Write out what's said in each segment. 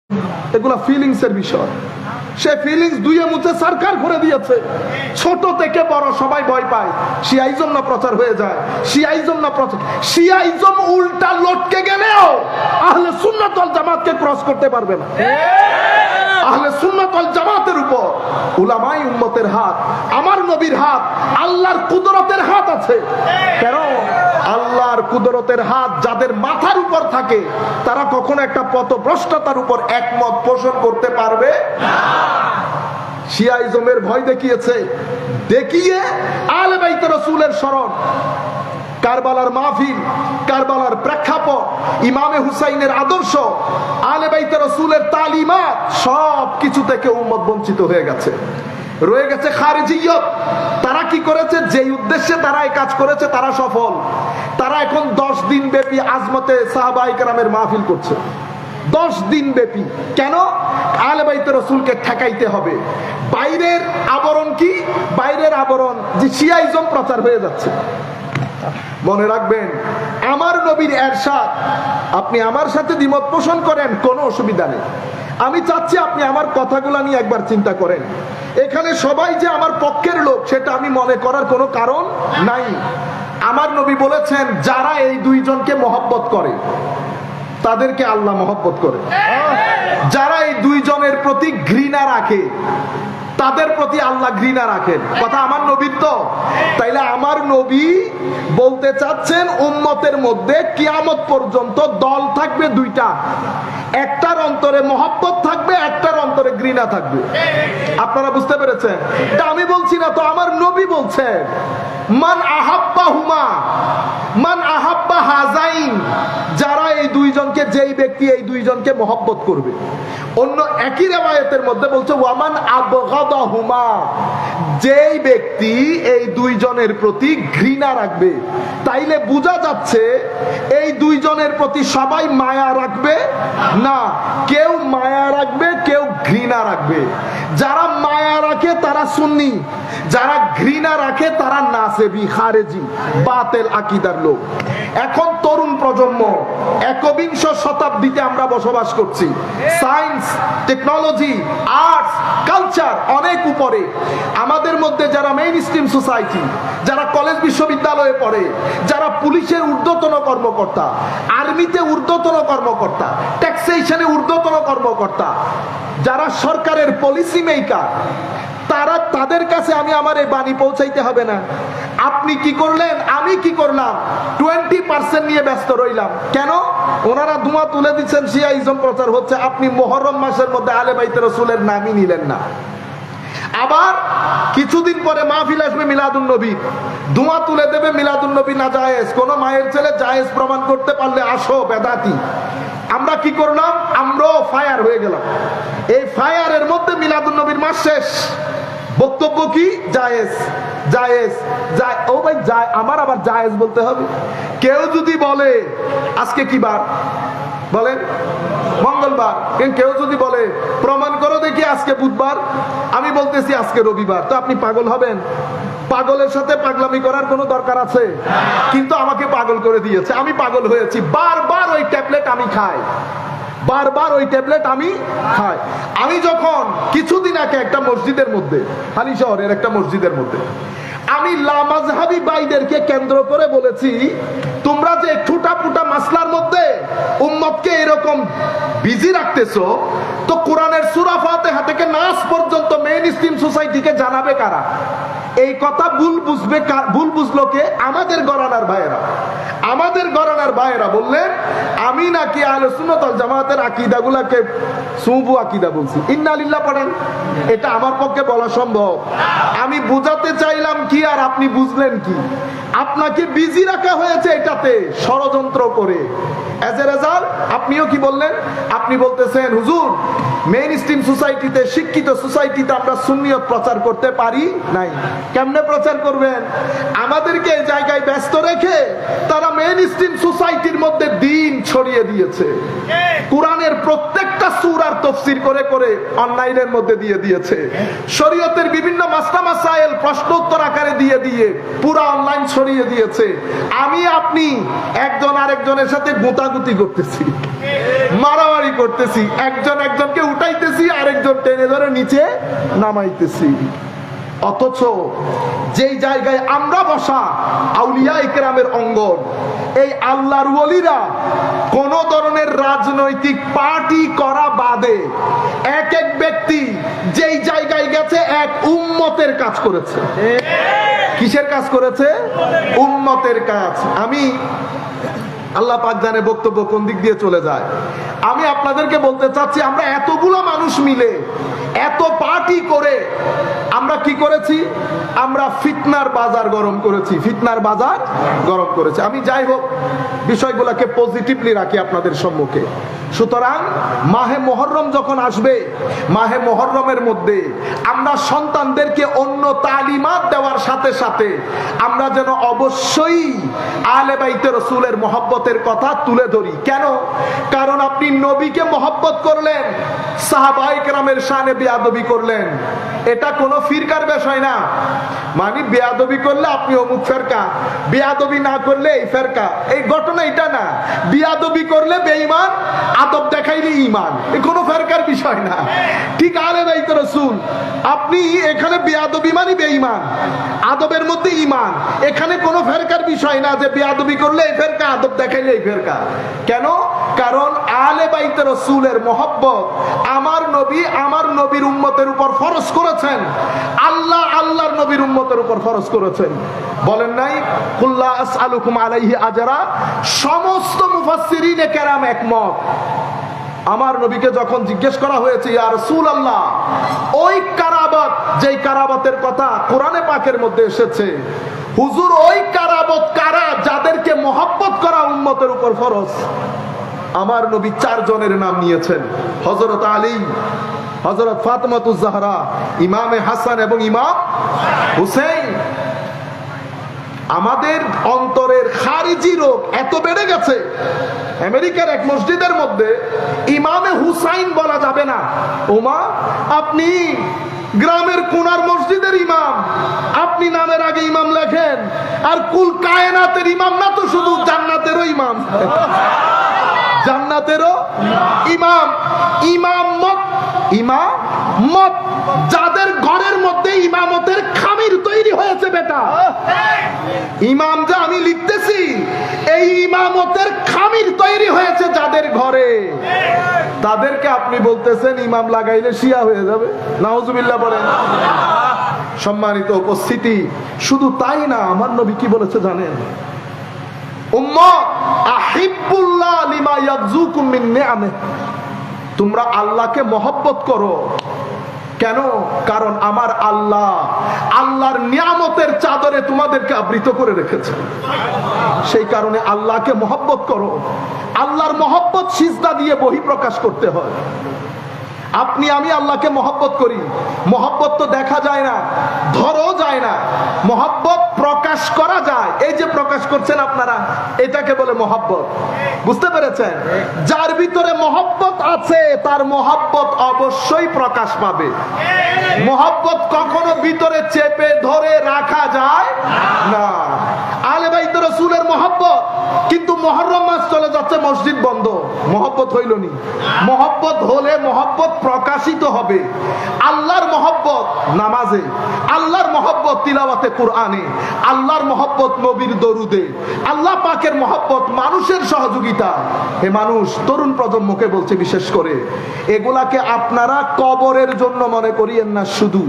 এগুলা ফিলিংস এর বিষয়। সে ফিলিংস দুইয়ে মুছে সরকার করে দিয়েছে। ছোট থেকে বড় সবাই ভয় পায়, শিয়াইজম না প্রচার হয়ে যায়, শিয়াইজম না প্রচার। শিয়াইজম উল্টা লটকে গেলেও আহলে সুন্নাত ওয়াল জামাতকে ক্রস করতে পারবে না। আহলে সুন্নাত ওয়াল জামাতের উপর উলামায়ে উম্মতের হাত, আমার নবীর হাত, আল্লাহর কুদরতের হাত আছে। কেন? আল্লাহর কুদরতের হাত যাদের মাথার উপর থাকে তারা কখনো একটা পথভ্রষ্টতার উপর একমত পোষণ করতে পারবে না। শিয়াইজমের ভয় দেখিয়েছে, দেখিয়ে আহলে বাইত রাসূলের শরণ, কারবালার মাহফিল, কারবালার প্রেক্ষাপট, ইমামে হুসাইনের আদর্শ, আহলে বাইত রাসূলের তালিমাত, সব কিছু থেকে উম্মত বঞ্চিত হয়ে গেছে। রয়ে গেছে খারিজিয়ত। তারা কি করেছে? যেই উদ্দেশ্যে তারা এই কাজ করেছে তারা সফল। তারা এখন 10 দিন ব্যাপী আজমতে সাহাবায়ে কেরামের মাহফিল করছে, 10 দিন ব্যাপী। কেন? আহলে বাইত রাসূলকে ঠেকাইতে হবে। বাইরের আবরণ কি? বাইরের আবরণ যে শিয়াইজম প্রচার হয়ে যাচ্ছে। মনে রাখবেন, আমার নবীর এরশাদ, আপনি আমার সাথে দ্বিমত পোষণ করেন, কোনো অসুবিধা নেই। আমি চাচ্ছি আপনি আমার কথাগুলা নিয়ে একবার চিন্তা করেন। এখানে সবাই যে আমার পক্ষের লোক সেটা আমি মনে করার কোনো কারণ নাই। আমার নবী বলেছেন, যারা এই দুইজনকে মহব্বত করে তাদেরকে আল্লাহ মহব্বত করে। যারা এই দুইজনের প্রতি ঘৃণা রাখে তাদের প্রতি আল্লাহ ঘৃণা রাখেন। কথা আমার নবীর তো। তাইলে আমার নবী বলতে চাচ্ছেন, উম্মতের মধ্যে কিয়ামত পর্যন্ত দল থাকবে দুইটা, একটার অন্তরে মহব্বত থাকবে, একটার অন্তরে ঘৃণা থাকবে। আপনারা বুঝতে পেরেছেন? এটা আমি বলছি না তো, আমার নবী বলছেন, মান আহাব্বা হুমা মান আহাব্বা হাজাইন, যারা এই দুইজনকে, যেই ব্যক্তি এই দুইজনকে মহব্বত করবে। অন্য একই রিওয়ায়াতের মধ্যে বলছে ওয়ামান আবগাদাহুমা, যেই ব্যক্তি এই দুইজনের প্রতি ঘৃণা রাখবে। তাইলে বোঝা যাচ্ছে এই দুইজনের প্রতি সবাই মায়া রাখবে না, কেউ মায়া রাখবে, কেউ ঘৃণা রাখবে। যারা মায়া রাখে তারা সুন্নি, যারা ঘৃণা রাখে তারা নাসেবি, খারেজি, বাতিল আকীদার লোক। এখন তরুণ প্রজন্ম, একবিংশ শতাব্দীতে আমরা বসবাস করছি। সায়েন্স, টেকনোলজি, আর্টস, কালচার অনেক উপরে। আমাদের মধ্যে যারা মেইন স্ট্রিম সোসাইটি, যারা কলেজ বিশ্ববিদ্যালয়ে পড়ে, যারা পুলিশের ঊর্ধ্বতন কর্মকর্তা, আর্মিতে ঊর্ধ্বতন কর্মকর্তা, ট্যাক্সেশনে ঊর্ধ্বতন কর্মকর্তা, যারা সরকারের পলিসি মেকার, তারা, তাদের কাছে আমি আমার এই বাণী পৌঁছাইতে হবে না। আপনি কি করলেন, আমি কি করলাম? 20% নিয়ে ব্যস্ত রইলাম। কেন? ওনারা ধোঁয়া তুলে দিচ্ছেন, শিয়াইজম প্রচার হচ্ছে, আপনি মুহররম মাসের মধ্যে আহলে বাইত রাসূলের নামই নিলেন না। আবার কিছুদিন পরে মাহফিল আসবে মিলাদুন নবী, ধোঁয়া তুলে দেবে মিলাদুন নবী না জায়েজ, কোন মায়ের ছেলে জায়েজ প্রমাণ করতে পারলে আসো বেদাতি। আমরা কি করলাম? আমরাও ফায়ার হয়ে গেলাম। এই ফায়ারের মধ্যে মিলাদুন নবীর মাস শেষ, বক্তব্য কি? জায়েজ, জায়েজ, ও ভাই আমার আবার জায়েজ বলতে হবে? কেউ যদি বলে আজকে কি বার, বলেন মঙ্গলবার, কেউ যদি বলে প্রমাণ করো দেখি আজকে বুধবার, আমি বলতেছি আজকে রবিবার, তো আপনি পাগল হবেন? পাগলের সাথে পাগলামি করার কোনো দরকার আছে? কিন্তু আমাকে পাগল করে দিয়েছে, আমি পাগল হয়েছি। বারবার ওই ট্যাবলেট আমি খাই, বারবার ওই ট্যাবলেট আমি খাই। আমি যখন কিছুদিন আগে একটা মসজিদের মধ্যে, হালি শহরের একটা মসজিদের মধ্যে, আমি লামাজহাবি ভাইদেরকে কেন্দ্র করে বলেছি, তোমরা যে ছোটা পুটা মাসলার মধ্যে উম্মতকে এরকম বিজি রাখতেছো, তো কোরআনের সূরা ফাতিহা থেকে নাস পর্যন্ত মেইন স্ট্রিম সোসাইটিকে জানাবে কারা? এই কথা ভুল বুঝবে, ভুল বুঝলো কে? আমাদের গরানার ভাইয়েরা। আমাদের গরানার ভাইয়েরা বললেন আমি নাকি আহলে সুন্নাত ওয়াল জামাতের আকীদাগুলোকে সুবু আকীদা বলছি। ইন্না লিল্লাহ পড়েন, এটা আমার পক্ষে বলা সম্ভব? আমি বুঝাতে চাইলাম কি, আর আপনি বুঝলেন কি? আপনাকে বিজি রাখা হয়েছে এটাতে ষড়যন্ত্র করে। এজ এ রেজাল্ট আপনিও কি বললেন? আপনি বলতেছেন হুজুর, মেইন স্ট্রিম সোসাইটিতে, শিক্ষিত সোসাইটিতে আমরা সুন্নিয়ত প্রচার করতে পারি নাই। কেমনে প্রচার করবেন? আমাদেরকে এই জায়গায় ব্যস্ত রেখে তারা মেইন স্ট্রিম সোসাইটির মধ্যে দ্বীন ছড়িয়ে দিয়েছে। কোরআনের প্রত্যেকটা সূরার তাফসীর করে করে অনলাইনের মধ্যে দিয়ে দিয়েছে। শরীয়তের বিভিন্ন মাসলা মাসাইল প্রশ্ন উত্তর আকারে দিয়ে দিয়ে পুরো অনলাইন ছড়িয়ে দিয়েছে। আমি আপনি একজন আরেকজনের সাথে গোতাগুতি করতেছি। মারামারি করতেছি, একজন একজনকে উঠাইতেছি, আরেকজন টেনে ধরে নিচে নামাইতেছি। অথচ যেই জায়গায় আমরা বসা আউলিয়া ইকরামের অঙ্গন, এই আল্লাহর ওলিরা কোন ধরনের রাজনৈতিক পার্টি করা বাদে এক এক ব্যক্তি যেই জায়গায় গেছে এক উম্মতের কাজ করেছে। কিসের কাজ করেছে? উম্মতের কাজ। আমি আল্লাহ পাক জানে বক্তব্য কোন দিক দিয়ে চলে যায়। আমি আপনাদেরকে বলতে চাচ্ছি, আমরা এতগুলো মানুষ মিলে এত পার্টি করে আমরা কি করেছি? আমরা ফিতনার বাজার গরম করেছি, ফিতনার বাজার গরম করেছি। আমি যাই হোক বিষয়গুলোকে পজিটিভলি রাখি আপনাদের সম্মুখে। সুতরাং মাহে মুহররম যখন আসবে, মাহে মুহররমের মধ্যে আমরা সন্তানদেরকে অন্য তালিমাত দেওয়ার সাথে সাথে আমরা যেন অবশ্যই আহলে বাইতে রাসূলের মহব্বতের কথা তুলে ধরি। কেন? কারণ আপনি নবীকে মহব্বত করলেন, সাহাবায়ে কেরামের শানে বেয়াদবি করলেন, এটা কোনো ফিরকার বিষয় না। মানে বেয়াদবি করলে আপনি অমুক ফেরকা, বেয়াদবি না করলে এই ফেরকা, এই ঘটনা এটা না। বেয়াদবি করলে বেঈমান, আদব দেখাইলে ঈমান, এই কোনো ফেরকার বিষয় না। ঠিক আহলে বাইতে রাসূল, আপনি এখানে বেয়াদবি মানে বেঈমান, আদবের মধ্যে ঈমান, এখানে কোনো ফেরকার বিষয় না যে বেয়াদবি করলে এই ফেরকা, আদব দেখাইলে এই ফেরকা। কেন? কারণ আহলে বাইতে রাসূলের মহব্বত আমার নবী, আমার নবীর উম্মতের উপর ফরজ করেছেন, আল্লাহ আল্লাহর নবীর উম্মতের উপর ফরজ করেছেন। বলেন নাই কুল্লা আসআলুকুম আলাইহি আজরা? সমস্ত মুফাসসিরিনে কেরাম একমত। আমার নবীকে যখন জিজ্ঞেস করা হয়েছে, ইয়া রাসূলুল্লাহ, ওই কারাবাত, যেই কারাবাতের কথা কোরআনে পাকের মধ্যে এসেছে, হুজুর ওই কারাবাত কারা যাদেরকে মহব্বত করা উম্মতের উপর ফরজ? আমার নবী 4 জনের নাম নিয়েছেন। হযরত আলী, হযরত ফাতেমাতুজ জাহরা, ইমামে হাসান এবং ইমাম হুসাইন। আমাদের অন্তরের খারিজি রোগ এত বেড়ে গেছে, আমেরিকার এক মসজিদের মধ্যে ইমামে হুসাইন বলা যাবে না। ওমা, আপনি গ্রামের কোনার মসজিদের ইমাম, আপনি নামের আগে ইমাম লেখেন, আর কুল কায়নাতের ইমাম না তো, শুধু জান্নাতেরও ইমাম, জান্নাতেরও ইমাম। ইমামত, ইমামত যাদের ঘরের মধ্যে ইমামতের খামির তৈরি হয়েছে বেটা, ইমাম যে আমি লিখতেছি, এই ইমামতের খামির তৈরি হয়েছে যাদের ঘরে, তাদেরকে আপনি বলতেছেন ইমাম লাগাইলে শিয়া হয়ে যাবে। নাউজুবিল্লাহ বলেন। সম্মানিত উপস্থিতি, শুধু তাই না, আমার নবী কি বলেছে জানেন? উম্মত আহিব্বুল্লাহ লিমা ইয়ারযুকুম মিন নিআমিহি, তোমরা আল্লাহকে মহব্বত করো। কেন? কারণ আমার আল্লাহ আল্লাহর নিয়ামতের চাদরে তোমাদেরকে আবৃত করে রেখেছে। সেই কারণে আল্লাহকে মহব্বত করো। আল্লাহর মহব্বত সিজদা দিয়ে বহিঃপ্রকাশ করতে হয়। আপনি আমি আল্লাহকে মহব্বত করি, মহব্বত তো দেখা যায় না, ধরো যায় না, মহব্বত প্রকাশ করা যায়। এই যে প্রকাশ করছেন আপনারা, এটাকে বলে মহব্বত। বুঝতে পেরেছেন? যার ভিতরে মহব্বত আছে তার মহব্বত অবশ্যই প্রকাশ পাবে। মহব্বত কখনো ভিতরে চেপে ধরে রাখা যায় না। আহলে বাইত রাসূলের মহব্বত, কিন্তু মুহররম মাস চলে যাচ্ছে, মসজিদ বন্ধ, মহব্বত হইল নি? মহব্বত হলে মহব্বত প্রকাশিত হবে। আল্লাহর মহব্বত নামাজে, আল্লাহর মহব্বত তিলাওয়াতে কোরআনে, আল্লাহর মহব্বত নবীর দরুদে, আল্লাহ পাকের মহব্বত মানুষের সহযোগিতা। হে মানুষ, তরুণ প্রজন্মকে বলছে বিশেষ করে, এগুলাকে আপনারা কবরের জন্য মনে করিয়েন না শুধু,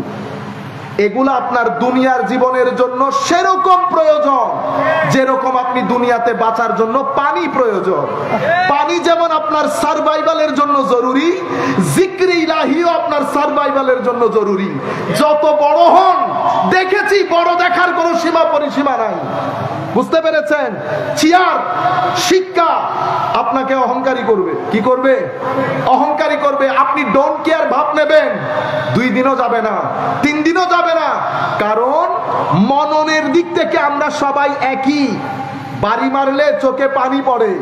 এগুলা আপনার দুনিয়ার জীবনের জন্য সেরকম প্রয়োজন যেরকম আপনি দুনিয়াতে বাঁচার জন্য পানি প্রয়োজন। পানি যেমন আপনার সারভাইভালের জন্য জরুরি, জিক্রে ইলাহিও আপনার সারভাইভালের জন্য জরুরি। যত বড় হন, দেখেছি বড় দেখার কোনো সীমা পরিসীমা নাই। বুঝতে পেরেছেন? চেয়ার, শিক্ষা আপনাকে অহংকারী করবে। কি করবে? অহংকারী করবে। আপনি ডোন্ট কেয়ার ভাব নেবেন, 2 দিনও যাবে না, 3 দিনও যাবে না। কারণ মননের দিক থেকে আমরা সবাই একই। বাড়ি মারলে চোখে পানি পড়ে।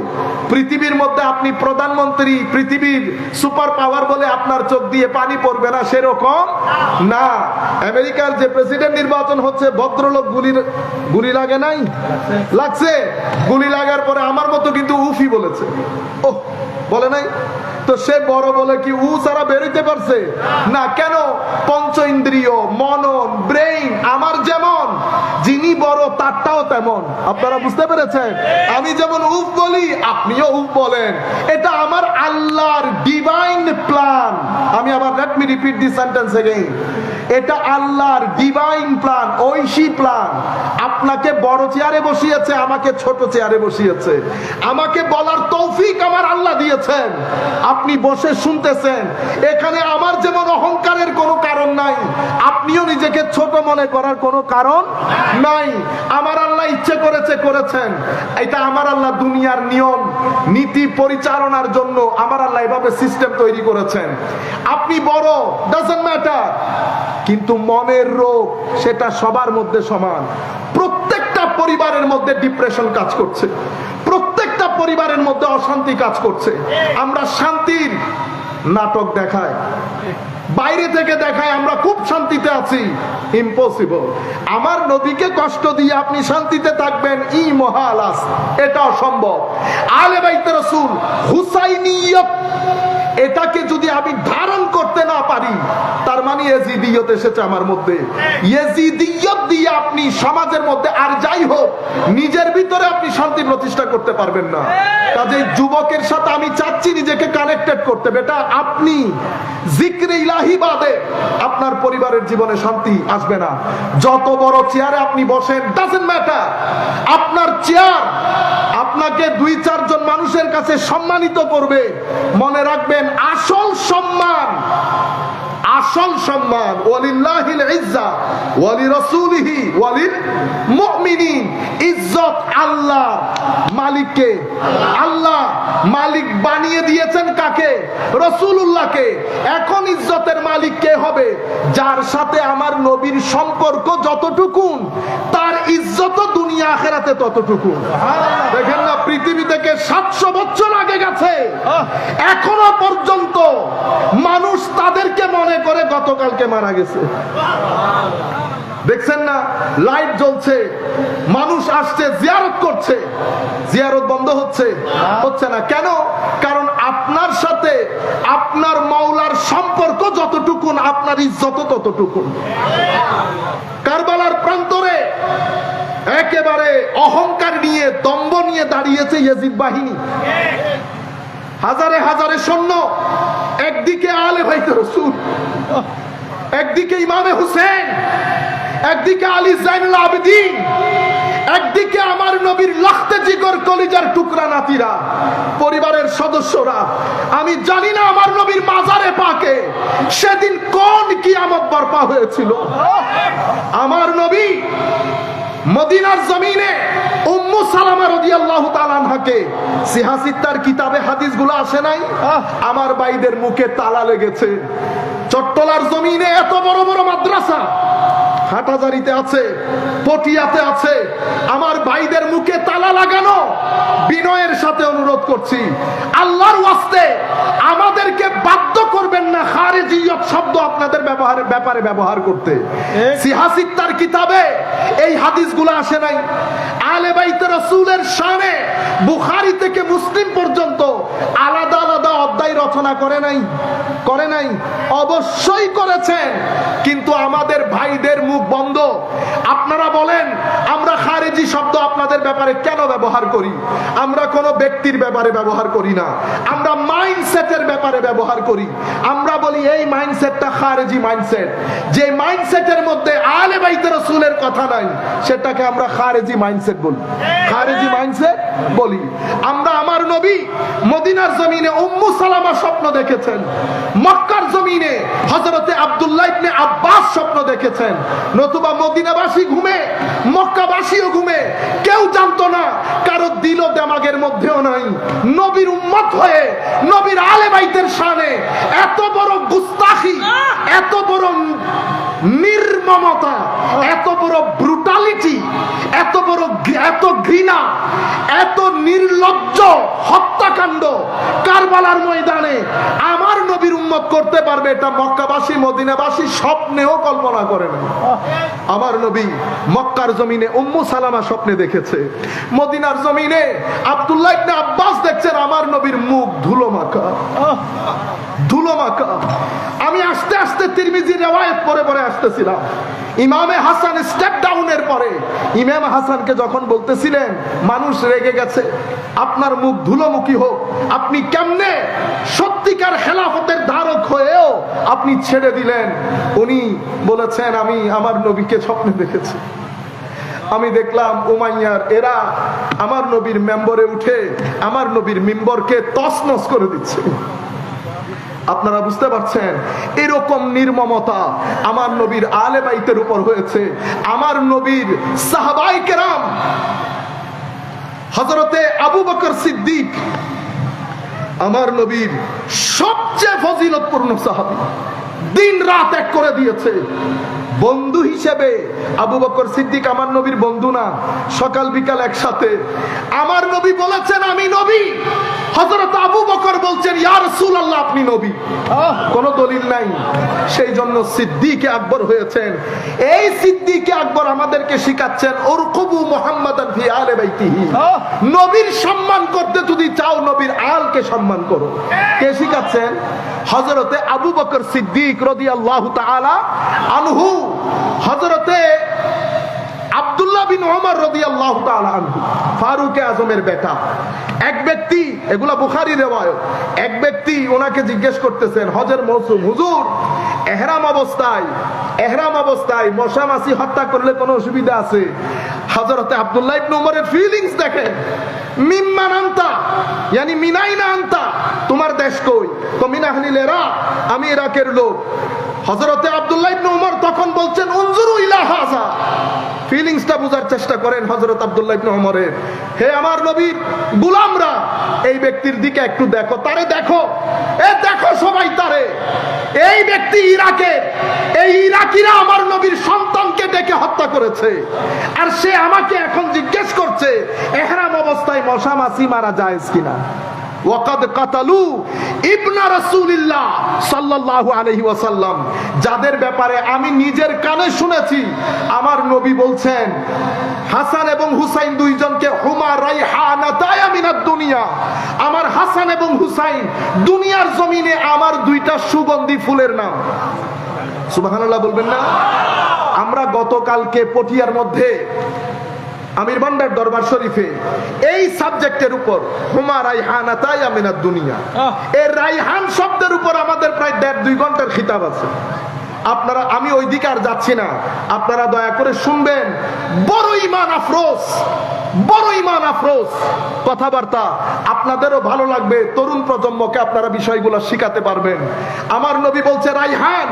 পৃথিবীর মধ্যে আপনি প্রধানমন্ত্রী, পৃথিবীর সুপার পাওয়ার বলে আপনার চোখ দিয়ে পানি পড়বে না, সেরকম না। আমেরিকার যে প্রেসিডেন্ট নির্বাচন হচ্ছে, ভদ্রলোক গুলি লাগে নাই? লাগছে। গুলি লাগার পরে আমার মতো কিন্তু উফি বলেছে। ও বলে নাই? তো সে বড় বলে কি উ সারা বেরোইতে পারছে না? কেন? পঞ্চ ইন্দ্রিয়, মনন, ব্রেইন আমার যেমন, যিনি বড় তারটাও তেমন। আপনারা বুঝতে পেরেছেন? আমি যেমন উফ বলি, আপনিও উফ বলেন। এটা আমার আল্লাহর ডিভাইন প্ল্যান। আমি আবার let me repeat this sentence again. এটা আল্লাহর ডিভাইন প্ল্যান, ঐশী প্ল্যান। আপনাকে বড় চেয়ারে বসিয়েছে, আমাকে ছোট চেয়ারে বসিয়েছে। আমাকে বলার তৌফিক আমার আল্লাহ দিয়েছেন, আপনি বসে শুনতেছেন। এখানে আমার যেমন অহংকারের কোনো কারণ নাই, আপনিও নিজেকে ছোট মনে করার কোনো কারণ নাই। আমার আল্লাহ ইচ্ছে করেছে করেছেন। এটা আমার আল্লাহ দুনিয়ার নিয়ম নীতি পরিচালনার জন্য আমার আল্লাহ এভাবে সিস্টেম তৈরি করেছেন। আপনি বড়, ডাজন্ট ম্যাটার, কিন্তু মনের রোগ সেটা সবার মধ্যে সমান। প্রত্যেকটা পরিবারের মধ্যে ডিপ্রেশন কাজ করছে, প্রত্যেকটা পরিবারের মধ্যে অশান্তি কাজ করছে। আমরা শান্তির নাটক দেখাই, বাইরে থেকে দেখায় আমরা খুব শান্তিতে আছি। ইম্পসিবল। আমার নবীকে কষ্ট দিয়ে আপনি শান্তিতে থাকবেন, ই মহালাস, এটা অসম্ভব। আলে বাইতে রাসূল হুসাইনিয়ত, এটাকে যদি আমি ধারণ করতে না পারি, তার মানে ইয়েজিদিয়ত এসেছে আমার মধ্যে। ইয়েজিদিয়ত দিয়ে আপনি সমাজের মধ্যে আর যাই হোক নিজের ভিতরে আপনি শান্তি প্রতিষ্ঠা করতে পারবেন না। কাজেই যুবকের সাথে আমি চাচ্ছি নিজেকে কানেক্টেড করতে। বেটা, আপনি জিক্রে ইলাহি বাদে আপনার পরিবারের জীবনে শান্তি আসবে না। যত বড় চেয়ারে আপনি বসেন, ডাজন্ট ম্যাটার। আপনার চেয়ার আপনাকে 2-4 জন মানুষের কাছে সম্মানিত করবে। মনে রাখবেন, আসল সম্মান, আসল সম্মান ওয়ালিল্লাহিল ইজ্জা ওয়ালি রাসূলিহি ওয়ালিল মুমিনিন। ইজ্জত আল্লাহ মালিককে। আল্লাহ মালিক বানিয়ে দিয়েছেন কাকে? রাসূলুল্লাহকে। এখন ইজ্জতের মালিক কে হবে? যার সাথে আমার নবীর সম্পর্ক যতটুকু, তার ইজ্জত দুনিয়া আখিরাতে ততটুকু। দেখেন না, পৃথিবী থেকে 700 বছর আগে গেছে, এখনো পর্যন্ত মানুষ তাদেরকে মনে করে গতকালকে মারা গেছে। দেখছেন না, লাইট জ্বলছে, মানুষ আসছে, জিয়ারত করছে, জিয়ারত বন্ধ হচ্ছে না। কেন? কারণ আপনার সাথে আপনার মাওলার সম্পর্ক যতটুকুন, আপনার ইজ্জত ততটুকুন। কারবালার প্রান্তরে একেবারে অহংকার নিয়ে, দম্ভ নিয়ে দাঁড়িয়েছে ইয়াজিদ বাহিনী। হাজারে হাজারে সৈন্য, একদিকে আলে বাইতে রাসূল, একদিকে ইমামে হুসেন, একদিকে আলী জাইনুল আবেদিন, একদিকে আমার নবীর লাখতে জিগর কলিজার টুকরা নাতিরা, পরিবারের সদস্যরা। আমি জানি না আমার নবীর মাজারে পাকে সেদিন কোন কিয়ামত বর্পা হয়েছিল। আমার নবী মদিনার জমিনে উম্মু সালামা রাদিয়াল্লাহু তাআলা আনহাকে, সিহাসিত্তার কিতাবে হাদিসগুলো আসে নাই? আমার ভাইদের মুখে তালা লেগেছে। চট্টলার জমিনে এত বড় বড় মাদ্রাসা, হাটাজারিতে আছে, পটিয়াতে আছে, আমার ভাইদের মুখে তালা লাগানো। বিনয়ের সাথে অনুরোধ করছি, আল্লাহর ওয়াস্তে আমাদেরকে বাধ্য করবেন না খারিজিয়ত শব্দ আপনাদের ব্যাপারে ব্যবহার করতে। সিহাসিত্তার কিতাবে এই হাদিসগুলো আসে নাই? আলে বাইতে রাসূলের শানে বুখারী থেকে মুসলিম পর্যন্ত আলাদা আলাদা অধ্যায় রচনা করে নাই? অবশ্যই করেছেন, কিন্তু আমাদের ভাইদের মুখ বন্ধ। আপনারা বলেন আমরা খারিজি শব্দ আপনাদের ব্যাপারে কেন ব্যবহার করি? আমরা কোনো ব্যক্তির ব্যাপারে ব্যবহার করি না, আমরা মাইন্ডসেটের ব্যাপারে ব্যবহার করি। আমরা বলি এই মাইন্ডসেটটা খারিজি মাইন্ডসেট। যে মাইন্ডসেটের মধ্যে আলে বাইতে রাসূলের কথা নাই, সেটাকে আমরা খারিজি মাইন্ডসেট বলি, খারিজি মাইন্ডসেট বলি। আমরা আমার নবী মদিনার জমিনে উম্মু সালামা স্বপ্ন দেখেছেন, মক্কার জমিনে হযরতে আব্দুল্লাহ ইবনে আব্বাস স্বপ্ন দেখেছেন। নতুবা মদিনাবাসী ঘুমে, মক্কাবাসীও ঘুমে, কেউ জানতো না, কারো দিল দেমাগের মধ্যেও নাই। নবীর উম্মত হয়ে নবীর আলে বাইতের শানে এত বড় গুস্তাখি, এত বড় নির্মমতা, এত বড় ব্রুটালিটি, এত ঘৃণা, এত নির্লজ্জ হত্যাকাণ্ড কারবালার ময়দানে আমার নবীর উম্মত করতে পারবে এটা মক্কাবাসী মদিনাবাসী স্বপ্নেও কল্পনা করে না। আমার নবী মক্কার জমিনে উম্মু সালামা স্বপ্নে দেখেছে, মদিনার জমিনে আব্দুল্লাহ ইবনে আব্বাস দেখছেন আমার নবীর মুখ ধুলো মাখা, ধুলো মাখা। আমি আস্তে আস্তে তিরমিজির রিওয়ায়াত পড়ে পড়ে আসতেছিলাম। ইমামে হাসান স্টেপ ডাউনের পরে ইমাম হাসানকে যখন বলতেছিলেন মানুষ রেগে গেছে, আপনার মুখ ধুলোমুখী হোক, আপনি কেমনে সত্যিকার খেলাফতের ধারক হয়েও আপনি ছেড়ে দিলেন? উনি বলেছেন আমি আমার নবীকে স্বপ্নে দেখেছি। আমি দেখলাম উমাইয়ার এরা আমার নবীর মেম্বরে উঠে আমার নবীর মিম্বরকে তছনছ করে দিচ্ছে। আপনারা বুঝতে পারছেন এরকম নির্মমতা আমার নবীর আলে বাইতের উপর হয়েছে। আমার নবীর সাহাবায়ে কেরাম হযরতে আবু বকর সিদ্দিক আমার নবীর সবচেয়ে ফজিলতপূর্ণ সাহাবী, দিন রাত এক করে দিয়েছে। বন্ধু হিসেবে আবু বকর সিদ্দিক আমার নবীর বন্ধু না, সকাল বিকাল একসাথে। আমার নবী বলেছেন আমি নবী, হযরত আবু বকর বলছেন ইয়া রাসূলুল্লাহ আপনি নবী। কোনো দলিল নাই, সেই জন্য সিদ্দিকে আকবর হয়েছেন। এই সিদ্দিকে আকবর আমাদেরকে শিখাচ্ছেন উরকুবু মুহাম্মাদান ফি আলে বাইতিহি, নবীর সম্মান করতে যদি চাও নবীর আলকে সম্মান করো। কে শিখাচ্ছেন? হযরতে আবু বকর সিদ্দিক রাদিয়াল্লাহু তাআলা আনহু, হযরতে আব্দুল্লাহ বিন ওমর রাদিয়াল্লাহু তাআলা আনহু, ফারুক আজমের বেটা। এক ব্যক্তি, এগুলা বুখারীর রিওয়ায়াত, এক ব্যক্তি ওনাকে জিজ্ঞেস করতেছেন হজের মৌসুম, হুজুর ইহরাম অবস্থায় মশা মাছি হত্যা করলে কোনো অসুবিধা আছে? হযরতে আব্দুল্লাহ ইবনে ওমরের ফিলিংস দেখেন, মিম্মান আনতা ইয়ানি মিনাইনা আনতা, তোমার দেশ কই? তো মিন আহলিল ইরাক, আমি ইরাকের লোক। হযরতে আব্দুল্লাহ ইবনে ওমর তখন বলছেন উনজুরু ইলা হাযা, ফিলিংসটা বোঝার চেষ্টা করেন হযরত আব্দুল্লাহ ইবনে ওমরের। হে আমার নবীর গোলামরা, এই ব্যক্তির দিকে একটু দেখো, তারে দেখো, এ দেখো সবাই তারে। এই ব্যক্তি ইরাকে, এই ইরাকিরা আমার নবীর সন্তানকে ডেকে হত্যা করেছে, আর সে আমাকে এখন জিজ্ঞেস করছে ইহরাম অবস্থায় মশা মাছি মারা জায়েজ কিনা। ওয়াকাদ কাতালু ইবনা রাসূলিল্লাহ সাল্লাল্লাহু আলাইহি ওয়াসাল্লাম, যাদের ব্যাপারে আমি নিজের কানে শুনেছি আমার নবী বলছেন হাসান এবং হুসাইন দুইজনকে হুমা রাইহানাতায়া মিনাদ দুনিয়া, আমার হাসান এবং হুসাইন দুনিয়ার জমিনে আমার দুইটা সুগন্ধি ফুলের নাম। সুবহানাল্লাহ বলবেন না? আমরা গতকালকে পটিয়ার মধ্যে আমির বান্ডার দরবার শরীফে এই সাবজেক্টের উপর হুমা রাইহানাতায়া মিনাদ দুনিয়া, এই রাইহান শব্দের উপর আমাদের প্রায় 1.5-2 ঘন্টার খিতাব আছে। আপনারা, আমি ওই দিকে আর যাচ্ছি না, আপনারা দয়া করে শুনবেন। বড় ইমান আফরোজ, বড় ইমান আফরোজ কথাবার্তা, আপনাদেরও ভালো লাগবে, তরুণ প্রজন্মকে আপনারা বিষয়গুলো শিখাতে পারবেন। আমার নবী বলছে রাইহান,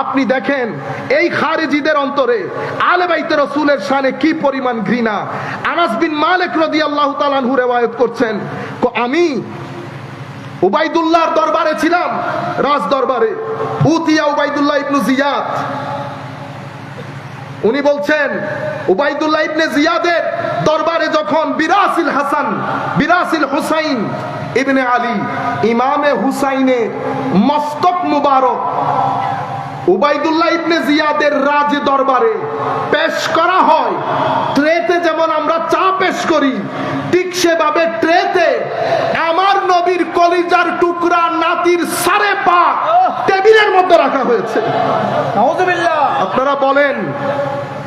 আপনি দেখেন এই খারিজিদের অন্তরে আলে বাইতে রাসূলের শানে কি পরিমাণ ঘৃণা। আনাস বিন মালিক রাদিয়াল্লাহু তাআলা আনহু রিওয়ায়াত করছেন, আমি উবাইদুল্লাহর দরবারে ছিলাম, রাজ দরবারে। উতিয়া উবাইদুল্লাহ ইবনে জিয়াদ, উনি বলছেন উবাইদুল্লাহ ইবনে জিয়াদের দরবারে যখন বিরাসিল হাসান বিরাসিল হুসাইন ইবনে আলী, ইমামে হুসাইনের মস্তক মুবারক উবাইদুল্লাহ ইবনে জিয়াদের রাজ দরবারে পেশ করা হয়, ট্রেতে যেমন আমরা চা পেশ করি ঠিক সেভাবে ট্রেতে আমার নবীর কলিজার টুকরা নাতির সারে পা টেবিলের মধ্যে রাখা হয়েছে। নাউযুবিল্লাহ। আপনারা বলেন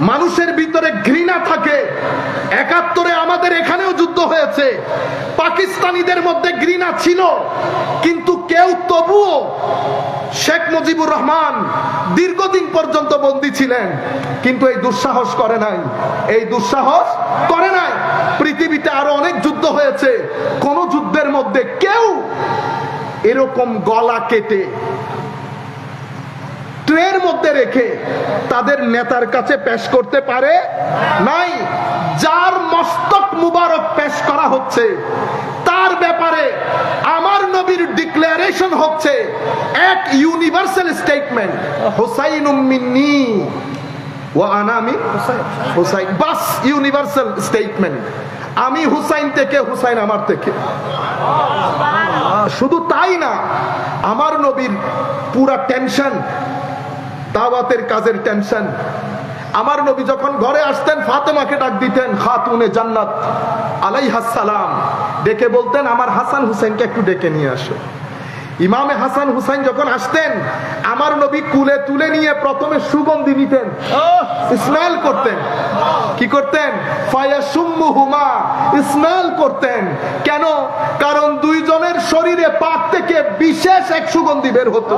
মানুষের ভিতরে ঘৃণা থাকে। ৭১-এ আমাদের এখানেও যুদ্ধ হয়েছে, পাকিস্তানিদের মধ্যে ঘৃণা ছিল, কিন্তু কেউ তবুও, শেখ মুজিবুর রহমান দীর্ঘদিন পর্যন্ত বন্দী ছিলেন কিন্তু এই দুঃসাহস করে নাই, এই দুঃসাহস করে নাই। পৃথিবীতে আরো অনেক যুদ্ধ হয়েছে, কোন যুদ্ধের মধ্যে কেউ এরকম গলা কেটে ট্রের মধ্যে রেখে তাদের নেতার কাছে পেশ করতে পারে নাই। যার মস্তক মুবারক পেশ করা হচ্ছে তার ব্যাপারে আমার নবীর ডিক্লারেশন হচ্ছে এক ইউনিভার্সাল স্টেটমেন্ট, হুসাইনুম মিন্নি ওয়া আনা মিন হুসাইন, বাস ইউনিভার্সাল স্টেটমেন্ট। আমি হুসাইন থেকে, হুসাইন আমার থেকে। শুধু তাই না, আমার নবীর পুরা টেনশন, দাওয়াতের কাজের টেনশন। আমার নবী যখন ঘরে আসতেন ফাতেমাকে ডাক দিতেন, খাতুনে জান্নাত আলাইহাস সালাম, ডেকে বলতেন আমার হাসান হুসাইনকে একটু ডেকে নিয়ে আসো। ইমামে হাসান হুসাইন যখন আসতেন আমার নবী কুলে তুলে নিয়ে প্রথমে সুগন্ধি নিতেন, স্মেল করতেন। কি করতেন? ফায়াসুম্মুহুমা, স্মেল করতেন। কেন? কারণ দুইজনের শরীরে পাক থেকে বিশেষ এক সুগন্ধি বের হতো,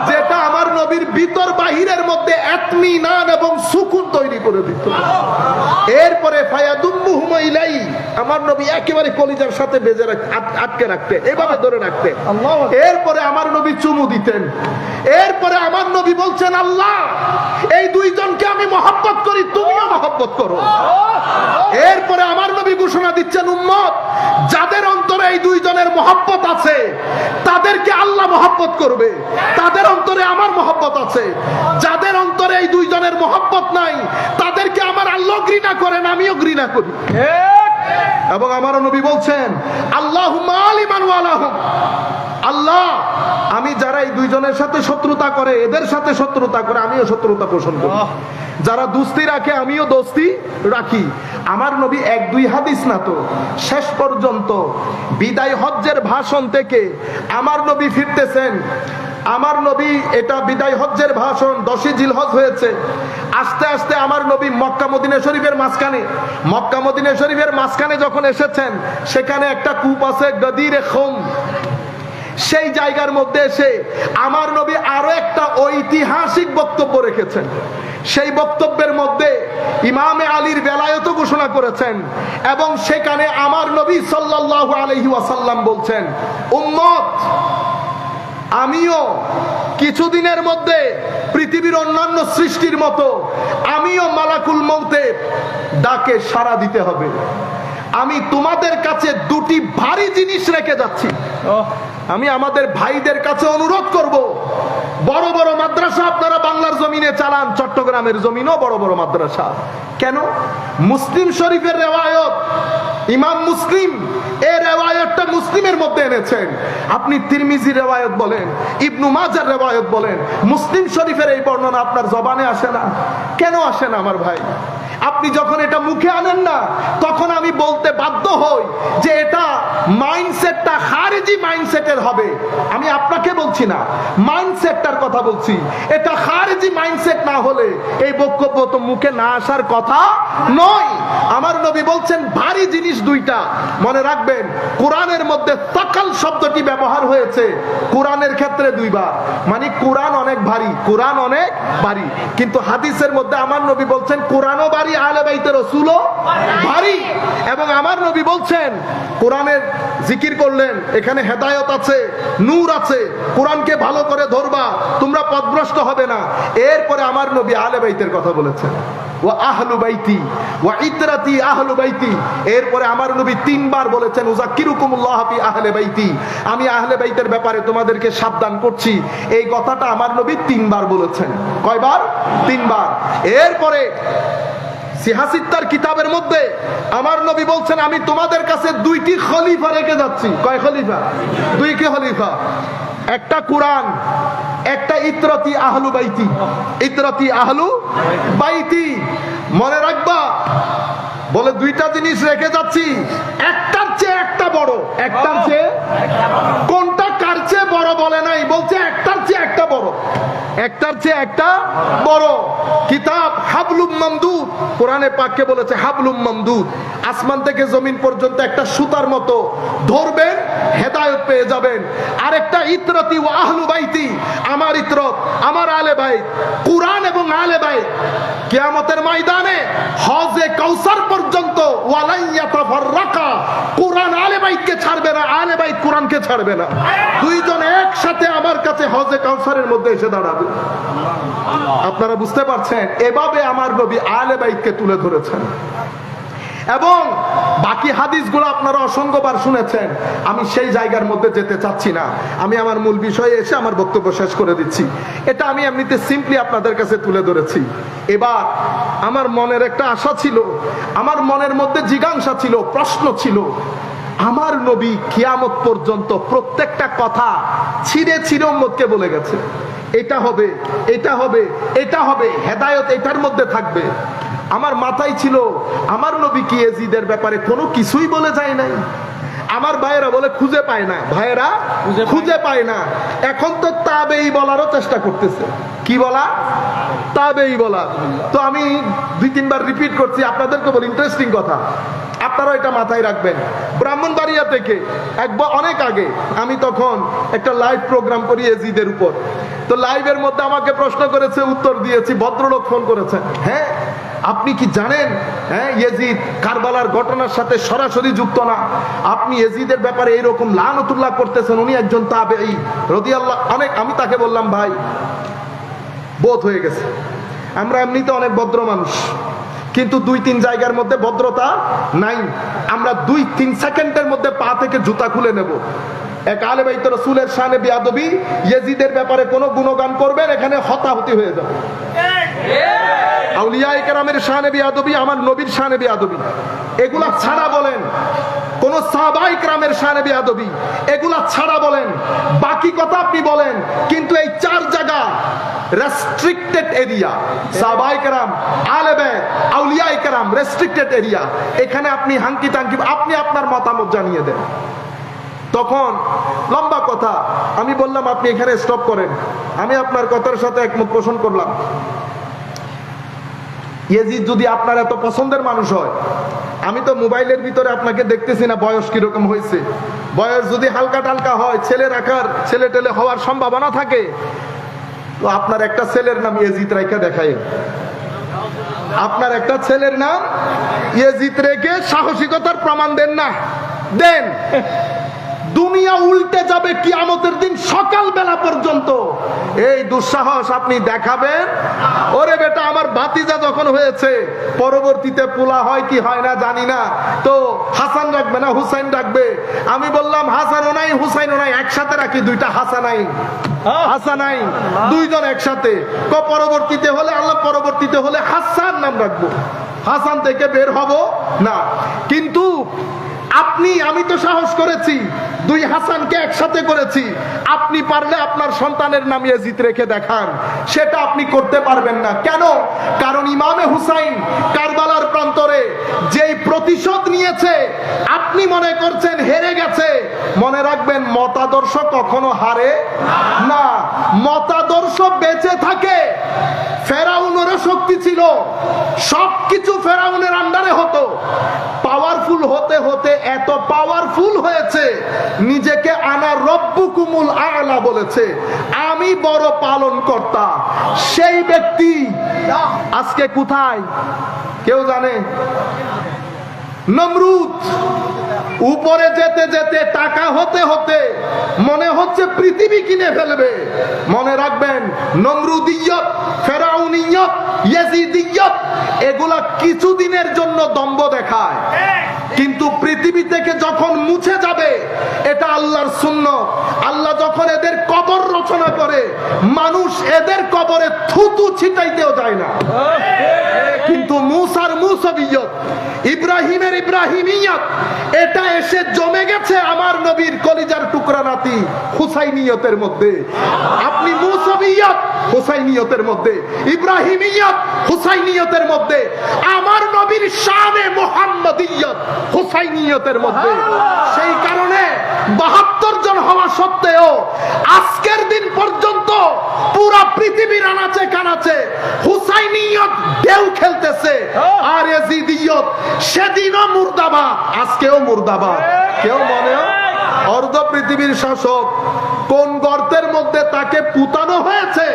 যেটা আমার নবীর ভিতর বাহিরের মধ্যে ইতমিনান এবং সুকুন তৈরি করে দিত। এরপরে ফায়াদুম্মুহুমা ইলাই, আমার নবী একেবারে কলিজার সাথে বেজে আটকে রাখতেন, এভাবে ধরে রাখতেন। এরপরে আমার নবী চুমু দিতেন। এরপরে আমার নবী বলছেন, আল্লাহ এই দুইজনকে আমি মহব্বত করি, তুমিও মহব্বত করো। এরপরে আমার নবী ঘোষণা দিচ্ছেন, উম্মত যাদের অন্তরে এই দুইজনের মহব্বত আছে তাদেরকে আল্লাহ মহব্বত করবে, তাদের অন্তরে আমার মহব্বত আছে। যাদের অন্তরে এই দুইজনের মহব্বত নাই তাদেরকে আমার আল্লাহ ঘৃণা করেন, আমিও ঘৃণা করি। এবং আমার নবী বলছেন, আল্লাহুম্মা আলিমান ওয়া লাহুম, আল্লাহ আমি যারা এই দুইজনের সাথে শত্রুতা করে, এদের সাথে শত্রুতা করে, আমিও শত্রুতা পোষণ করি। যারা দোস্তি রাখে আমিও দোস্তি রাখি। আমার নবী এক দুই হাদিস না তো, শেষ পর্যন্ত বিদায় হজ্জের ভাষণ থেকে আমার নবী ফিরতেছেন। আমার নবী, এটা বিদায় হজ্জের ভাষণ, 10ই জিলহজ হয়েছে। আস্তে আস্তে আমার নবী মক্কা মদিনা শরীফের মাঝখানে, মক্কা মদিনা শরীফের মাঝখানে যখন এসেছেন সেখানে একটা কূপ আছে, গদিরে খুম। সেই জায়গার মধ্যে এসে আমার নবী আরো একটা ঐতিহাসিক বক্তব্য রেখেছেন। সেই বক্তব্যের মধ্যে ইমামে আলীর বেলায়েত ঘোষণা করেছেন এবং সেখানে আমার নবী সাল্লাল্লাহু আলাইহি ওয়াসাল্লাম বলছেন, উম্মত আমিও কিছুদিনের মধ্যে পৃথিবীর অন্যান্য সৃষ্টির মতো আমিও মালাকুল মউতের ডাকে সাড়া দিতে হবে। আমি তোমাদের কাছে দুটি ভারী জিনিস রেখে যাচ্ছি। আমি আমাদের ভাইদের কাছে অনুরোধ করব, বড় বড় মাদ্রাসা আপনারা বাংলার জমিনে চালান, চট্টগ্রামের জমিনও বড় বড় মাদ্রাসা। কেন? মুসলিম শরীফের রেওয়ায়ত, ইমাম মুসলিম এই রেওয়ায়তটা মুসলিমের মধ্যে এনেছেন। আপনি তিরমিজি রেওয়ায়ত বলেন, ইবনু মাজার রেওয়ায়ত বলেন, মুসলিম শরীফের এই বর্ণনা আপনার জবানে আসে না। কেন আসে না আমার ভাই? আপনি যখন এটা মুখে আনেন না তখন আমি বলতে বাধ্য হই যে এটা মাইন্ডসেটটা খারিজি মাইন্ডসেটের হবে। আমি আপনাকে বলছি না, মাইন্ডসেটটার কথা বলছি। এটা খারিজি মাইন্ডসেট না হলে এই বক্তব্য তো মুখে না আসার কথা নয়। আমার নবী বলছেন ভারী জিনিস দুইটা। মনে রাখবেন, কোরআনের মধ্যে তাকাল শব্দটি ব্যবহার হয়েছে কোরআনের ক্ষেত্রে দুইবার, মানে কোরআন অনেক ভারী, কোরআন অনেক ভারী। কিন্তু হাদিসের মধ্যে আমার নবী বলছেন কোরআনও ভারী, আহলে বাইতের রাসূলও ভারী। এবং আমার নবী বলছেন কোরআনের জিকির করলেন, এখানে হেদায়েত আছে, নূর আছে, কোরআনকে ভালো করে ধরবা, তোমরা পথভ্রষ্ট হবে না। এরপরে আমার নবী আহলে বাইতের কথা বলেছেন, ওয়া আহলু বাইতি ওয়া ইতরাতি আহলু বাইতি। এরপরে আমার নবী 3 বার বলেছেন, উযাক্কিরুকুমুল্লাহ ফি আহলে বাইতি, আমি আহলে বাইতের ব্যাপারে তোমাদেরকে সাবধান করছি। এই কথাটা আমার নবী 3 বার বলেছেন। কয়বার? 3 বার। এরপরে সিহাসিত্তার কিতাবের মধ্যে আমার নবী বলছেন, আমি তোমাদের কাছে 2টি খলিফা রেখে যাচ্ছি। কয় খলিফা? 2টি খলিফা। একটা কোরআন, একটা ইতরাতি আহলু বাইতি। ইতরাতি আহলু বাইতি মনে রাখবা। বলে 2টা জিনিস রেখে যাচ্ছি, একটার চেয়ে একটা বড়। একটার চেয়ে কোনটা কার চেয়ে বড় বলে নাই, বলছে একটার চেয়ে একটা বড়, একটার চেয়ে একটা বড় কিতাব হাবলুম মামদুদ। কোরআনে পাককে বলেছে হাবলুম মামদুদ, আসমান থেকে জমিন পর্যন্ত একটা সুতার মতো ধরবেন, হেদায়েত পেয়ে যাবেন। আর একটা ইতরাতি ওয়া আহলু বাইতি, আমার ইতরত, আমার আহলে বাইত, কোরআন এবং আহলে বাইত কিয়ামতের ময়দানে হজে কাউসার পর্যন্ত ওয়ালাই ইয়াতাফাররাকা, কোরআন আহলে বাইতকে ছাড়বে না, আহলে বাইত কোরআনকে ছাড়বে না। দুইজন একসাথে আমার কাছে হজে কাউসারের মধ্যে এসে দাঁড়াবে। আপনারা বুঝতে পারছেন? এভাবে আমার নবী আহলে বাইতকে তুলে ধরেছেন। এবং বাকি হাদিসগুলো আপনারা অসংখ্যবার শুনেছেন, আমি সেই জায়গার মধ্যে যেতে চাচ্ছি না। আমি আমার মূল বিষয়ে এসে আমার বক্তব্য শেষ করে দিচ্ছি। এটা আমি এমনিতে সিম্পলি আপনাদের কাছে তুলে ধরেছি। এবার আমার মনের একটা আশা ছিল, আমার মনের মধ্যে জিজ্ঞাসা ছিল, প্রশ্ন ছিল, আমার নবী কিয়ামত পর্যন্ত প্রত্যেকটা কথা ছিঁড়ে ছিঁড়ে উম্মতকে বলে গেছে, এটা হবে, এটা হবে, এটা হবে, হেদায়েত এটার মধ্যে থাকবে। আমার মাথায় ছিল আমার নবী কি ইয়াজিদের ব্যাপারে কোনো কিছুই বলে যায় নাই। আমার ভাইয়েরা বলে খুঁজে পায় না, ভাইয়েরা খুঁজে পায় না। এখন তো তাবেই বলারও চেষ্টা করতেছে। কি বলা? তাবেই বলা। তো আমি 2-3 বার রিপিট করছি, আপনাদেরকে বলি ইন্টারেস্টিং কথা, আপনারা এটা মাথায় রাখবেন। ব্রাহ্মণবাড়িয়া থেকে অনেক আগে আমি তখন একটা লাইভ প্রোগ্রাম করি ইয়াজিদের উপর। তো লাইভের মধ্যে আমাকে প্রশ্ন করেছে, উত্তর দিয়েছি। ভদ্রলোক ফোন করেছেন, হ্যাঁ আপনি কি জানেন হ্যাঁ ইয়াজিদ কারবালার ঘটনার সাথে সরাসরি যুক্ত না, আপনি ইয়াজিদের ব্যাপারে এরকম লানতুল্লাহ করতেছেন, উনি একজন তাবেঈ রাদিয়াল্লাহু অনেক। আমি তাকে বললাম, ভাই বোধ হয়ে গেছে, আমরা এমনিতে অনেক ভদ্র মানুষ, কিন্তু 2-3 জায়গার মধ্যে ভদ্রতা নাই। আমরা 2-3 সেকেন্ডের মধ্যে পা থেকে জুতা খুলে নেব। এক আলে বাইত রাসূলের শানে বেয়াদবি, ইয়াজিদের ব্যাপারে কোনো গুণগান করবেন, এখানে হতাহতি হয়ে যাবে। আউলিয়ায়ে কেরামের শানে বেয়াদবি, আমার নবীর শানে বেয়াদবি, এগুলা ছাড়া বলেন কোন সাহাবায়ে কেরামের শানে বেয়াদবি, এগুলা ছাড়া বলেন বাকি কথা আপনি বলেন, কিন্তু এই 4 জায়গা রেস্ট্রিক্টেড এরিয়া, সাহাবায়ে কেরাম, আলে বাইত, আউলিয়ায়ে কেরাম রেস্ট্রিক্টেড এরিয়া, এখানে আপনি হাঙ্কি টাঙ্কি আপনি আপনার মতামত জানিয়ে দেন। তখন লম্বা কথা, আমি বললাম আপনি এখানে স্টপ করেন, আমি আপনার কথার সাথে একমত পোষণ করলাম। ইয়াজিদ যদি আপনার এত পছন্দের মানুষ হয়, আমি তো মোবাইলের ভিতরে আপনাকে দেখতেছি না বয়স কিরকম হয়েছে, বয়স যদি হালকা টালকা হয়, ছেলের আকার ছেলে টেলে হওয়ার সম্ভাবনা থাকে, তো আপনার একটা ছেলের নাম ইয়াজিদ রাইখা দেখায়, আপনার একটা ছেলের নাম ইয়াজিদ রেখে সাহসিকতার প্রমাণ দেন না, দেন। দুনিয়া উল্টে যাবে কিয়ামতের দিন সকালবেলা পর্যন্ত এই দুঃসাহস আপনি দেখাবেন। ওরে বেটা, আমার ভাতিজা যখন হয়েছে, পরবর্তীতে পোলা হয় কি হয় না জানি না, তো হাসান রাখবে না হুসাইন রাখবে। আমি বললাম হাসানও নাই হুসাইনও নাই, একসাথে রাখি, 2টা হাসানাইন, হাসানাইন 2 জন একসাথে। পরবর্তীতে হলে আল্লাহ, পরবর্তীতে হলে হাসান নাম রাখবো, হাসান থেকে বের হব না। কিন্তু আপনি, আমি তো সাহস করেছি, 2 হাসানকে একসাথে করেছি, আপনি পারলে আপনার সন্তানের নাম ইয়াজিদ রেখে দেখান, সেটা আপনি করতে পারবেন না। কেন? কারণ ইমামে হুসাইন কারবালার প্রান্তরে যেই প্রতিশোধ নিয়েছে, আপনি মনে করছেন হেরে গেছে। মনে রাখবেন, মতাদর্শ কখনো হারে না, মতাদর্শ বেঁচে থাকে। ফেরাউনেরও শক্তি ছিল, সবকিছু ফেরাউনের আন্ডারে হতো, পাওয়ারফুল হতে হতে এত পাওয়ারফুল হয়েছে, নিজেকে আনা রব্বুকুমুল আ'লা বলেছে, আমি বড় পালন কর্তা। সেই ব্যক্তি আজকে কোথায় কেউ জানে? নমরুদ উপরে যেতে যেতে, টাকা হতে হতে মনে হচ্ছে পৃথিবী কিনে ফেলবে। মনে রাখবেন, নমরুদিয়ত, ফেরাউনিয়ত, ইয়াজিদিয়ত এগুলা কিছুদিনের জন্য দম্ভ দেখায়, কিন্তু পৃথিবী থেকে যখন মুছে যাবে, এটা আল্লাহর সুন্নাত। আল্লাহ যখন এদের কবর রচনা করে, মানুষ এদের কবরে থুতু ছিটাইতেও যায় না। কিন্তু মুসার মুসাবিয়ত, ইব্রাহিমের ইব্রাহিমিয়ত, এটা এসে জমে গেছে আমার নবীর কলিজার টুকরা নাতি হুসাইনিয়তের মধ্যে। আপনি মুসাবিয়ত হুসাইনিয়তের মধ্যে, ইব্রাহিমিয়ত হুসাইনিয়তের মধ্যে, আমার নবীর শানে মুহাম্মদিয়ত হুসাইনিয়তের মধ্যে। সেই কারণে 72 জন হওয়া সত্ত্বেও আজকের দিন পর্যন্ত পুরা পৃথিবীর আনাচে কানাচে হুসাইনিয়ত ঢেউ খেলতেছে, আর ইয়াজিদিয়ত সেদিনও মুর্দাবাদ, আজকেও মুর্দাবাদ। কেউ মনে অর্ধ পৃথিবীর শাসক কোন গর্তের মধ্যে তাকে পুতানো হয়েছে